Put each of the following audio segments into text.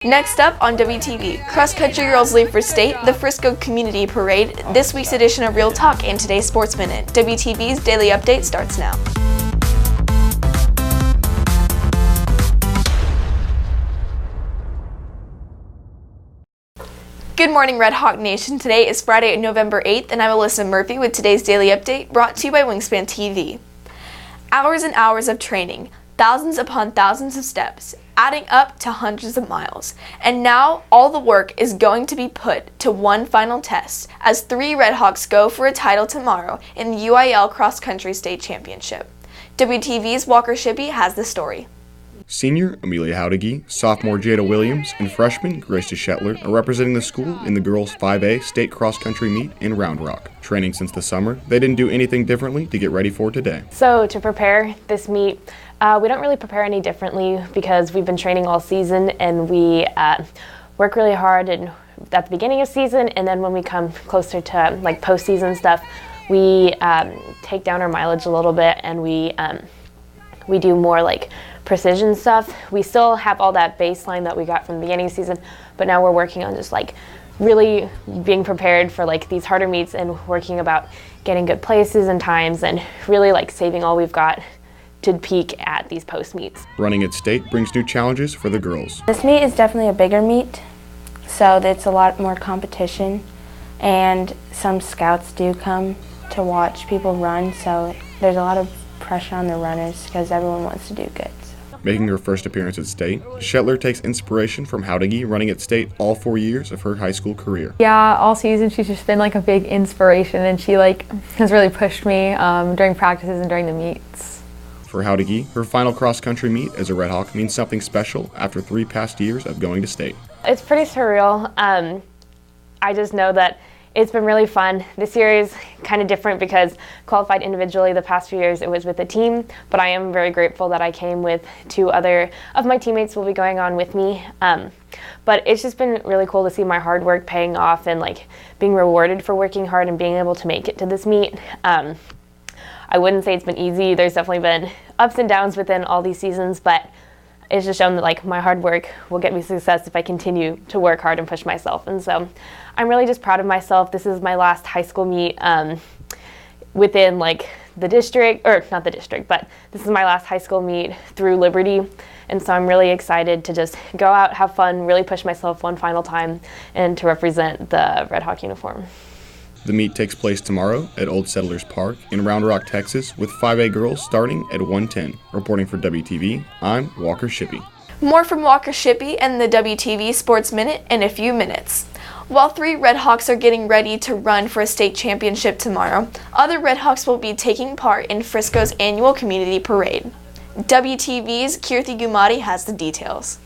Next up on WTV, cross-country girls leave for state, the Frisco Community Parade, this week's edition of Real Talk, and today's Sports Minute. WTV's Daily Update starts now. Good morning, Red Hawk Nation. Today is Friday, November 8th, and I'm Alyssa Murphy with today's Daily Update, brought to you by Wingspan TV. Hours and hours of training, thousands upon thousands of steps, adding up to hundreds of miles. And now, all the work is going to be put to one final test as 3 Red Hawks go for a title tomorrow in the UIL Cross Country State Championship. WTV's Walker Shippey has the story. Senior Amelia Jauregi, sophomore Jada Williams, and freshman Grace DeShetler are representing the school in the girls' 5A state cross-country meet in Round Rock. Training since the summer, they didn't do anything differently to get ready for today. So to prepare this meet, we don't really prepare any differently because we've been training all season and we work really hard at the beginning of season, and then when we come closer to like postseason stuff, we take down our mileage a little bit and we do more like precision stuff. We still have all that baseline that we got from the beginning of the season, but now we're working on just like really being prepared for like these harder meets and working about getting good places and times and really like saving all we've got to peak at these post meets. Running at state brings new challenges for the girls. This meet is definitely a bigger meet, so it's a lot more competition, and some scouts do come to watch people run, so there's a lot of pressure on the runners because everyone wants to do good. Making her first appearance at state, Shetler takes inspiration from Jauregi running at state all 4 years of her high school career. Yeah, all season she's just been like a big inspiration, and she like has really pushed me during practices and during the meets. For Jauregi, her final cross-country meet as a Red Hawk means something special after 3 past years of going to state. It's pretty surreal. I just know that it's been really fun. This year is kind of different because qualified individually the past few years it was with a team, but I am very grateful that I came with 2 other of my teammates will be going on with me. But it's just been really cool to see my hard work paying off and like being rewarded for working hard and being able to make it to this meet. I wouldn't say it's been easy. There's definitely been ups and downs within all these seasons, but it's just shown that like my hard work will get me success if I continue to work hard and push myself. And so I'm really just proud of myself. This is my last high school meet within like the district, or not the district, but this is my last high school meet through Liberty. And so I'm really excited to just go out, have fun, really push myself one final time and to represent the Red Hawk uniform. The meet takes place tomorrow at Old Settlers Park in Round Rock, Texas, with 5A girls starting at 1:10. Reporting for WTV, I'm Walker Shippey. More from Walker Shippey and the WTV Sports Minute in a few minutes. While 3 Red Hawks are getting ready to run for a state championship tomorrow, other Red Hawks will be taking part in Frisco's annual community parade. WTV's Kirthi Gumati has the details.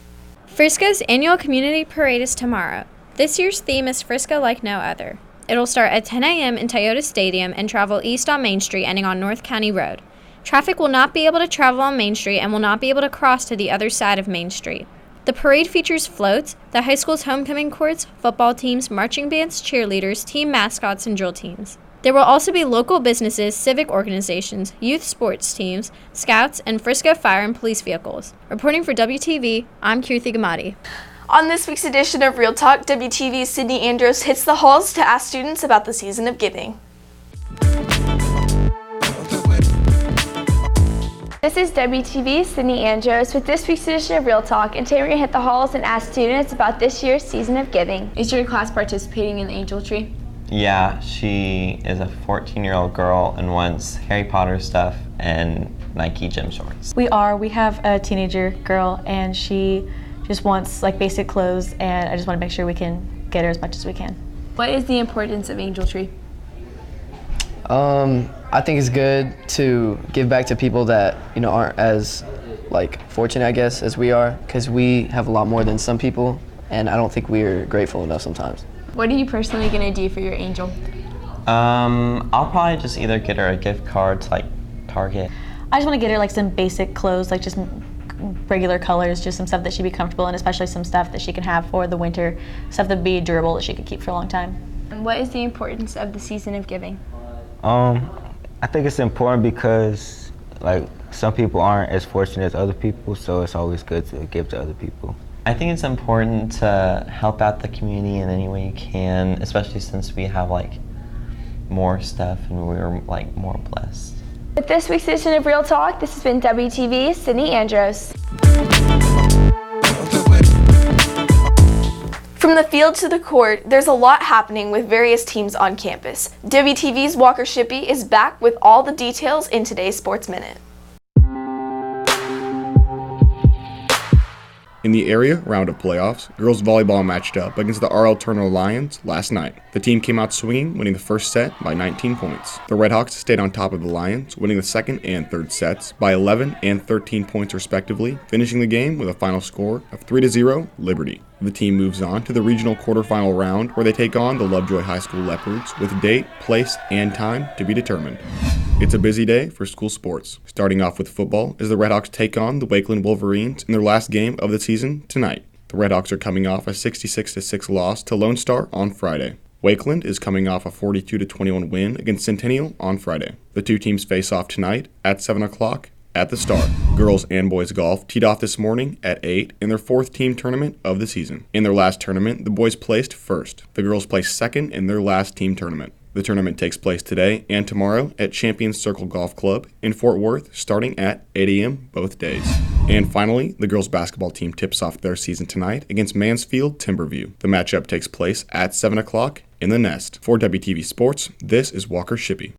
Frisco's annual community parade is tomorrow. This year's theme is Frisco like no other. It'll start at 10 a.m. in Toyota Stadium and travel east on Main Street, ending on North County Road. Traffic will not be able to travel on Main Street and will not be able to cross to the other side of Main Street. The parade features floats, the high school's homecoming courts, football teams, marching bands, cheerleaders, team mascots, and drill teams. There will also be local businesses, civic organizations, youth sports teams, scouts, and Frisco fire and police vehicles. Reporting for WTV, I'm Kirthi Gumati. On this week's edition of Real Talk, WTV's Sydney Andros hits the halls to ask students about the season of giving. This is WTV's Sydney Andros with this week's edition of Real Talk, and today we're going to hit the halls and ask students about this year's season of giving. Is your class participating in the Angel Tree? Yeah, she is a 14-year-old girl and wants Harry Potter stuff and Nike gym shorts. We have a teenager girl, and she just wants like basic clothes, and I just want to make sure we can get her as much as we can. What is the importance of Angel Tree? I think it's good to give back to people that aren't as fortunate, I guess, as we are, because we have a lot more than some people, and I don't think we're grateful enough sometimes. What are you personally going to do for your angel? I'll probably just either get her a gift card to like Target. I just want to get her like some basic clothes, like just regular colors, just some stuff that she'd be comfortable in, especially some stuff that she can have for the winter, stuff that'd be durable that she could keep for a long time. And what is the importance of the season of giving? I think it's important because like some people aren't as fortunate as other people, so it's always good to give to other people. I think it's important to help out the community in any way you can, especially since we have like more stuff and we're like more blessed. With this week's edition of Real Talk, this has been WTV's Sydney Andros. From the field to the court, there's a lot happening with various teams on campus. WTV's Walker Shippey is back with all the details in today's Sports Minute. In the area round of playoffs, girls volleyball matched up against the RL Turner Lions last night. The team came out swinging, winning the first set by 19 points. The Redhawks stayed on top of the Lions, winning the second and third sets by 11 and 13 points respectively, finishing the game with a final score of 3-0 Liberty. The team moves on to the regional quarterfinal round where they take on the Lovejoy High School Leopards with date, place, and time to be determined. It's a busy day for school sports. Starting off with football as the Redhawks take on the Wakeland Wolverines in their last game of the season tonight. The Redhawks are coming off a 66-6 loss to Lone Star on Friday. Wakeland is coming off a 42-21 win against Centennial on Friday. The two teams face off tonight at 7 o'clock at the Star. Girls and boys golf teed off this morning at 8 in their fourth team tournament of the season. In their last tournament, the boys placed first. The girls placed second in their last team tournament. The tournament takes place today and tomorrow at Champions Circle Golf Club in Fort Worth, starting at 8 a.m. both days. And finally, the girls basketball team tips off their season tonight against Mansfield Timberview. The matchup takes place at 7 o'clock in the Nest. For WTV Sports, this is Walker Shippey.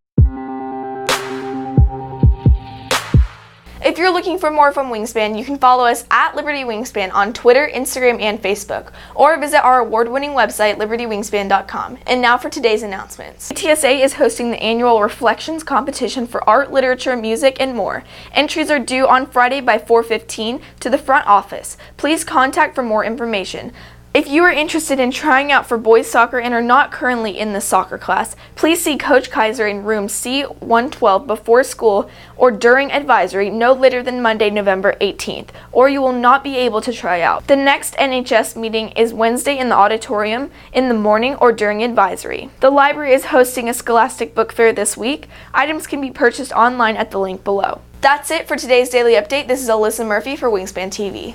If you're looking for more from Wingspan, you can follow us at Liberty Wingspan on Twitter, Instagram, and Facebook, or visit our award-winning website, libertywingspan.com. And now for today's announcements. TSA is hosting the annual Reflections competition for art, literature, music, and more. Entries are due on Friday by 4:15 to the front office. Please contact for more information. If you are interested in trying out for boys soccer and are not currently in the soccer class, please see Coach Kaiser in room C112 before school or during advisory no later than Monday, November 18th, or you will not be able to try out. The next NHS meeting is Wednesday in the auditorium in the morning or during advisory. The library is hosting a Scholastic Book Fair this week. Items can be purchased online at the link below. That's it for today's Daily Update. This is Alyssa Murphy for Wingspan TV.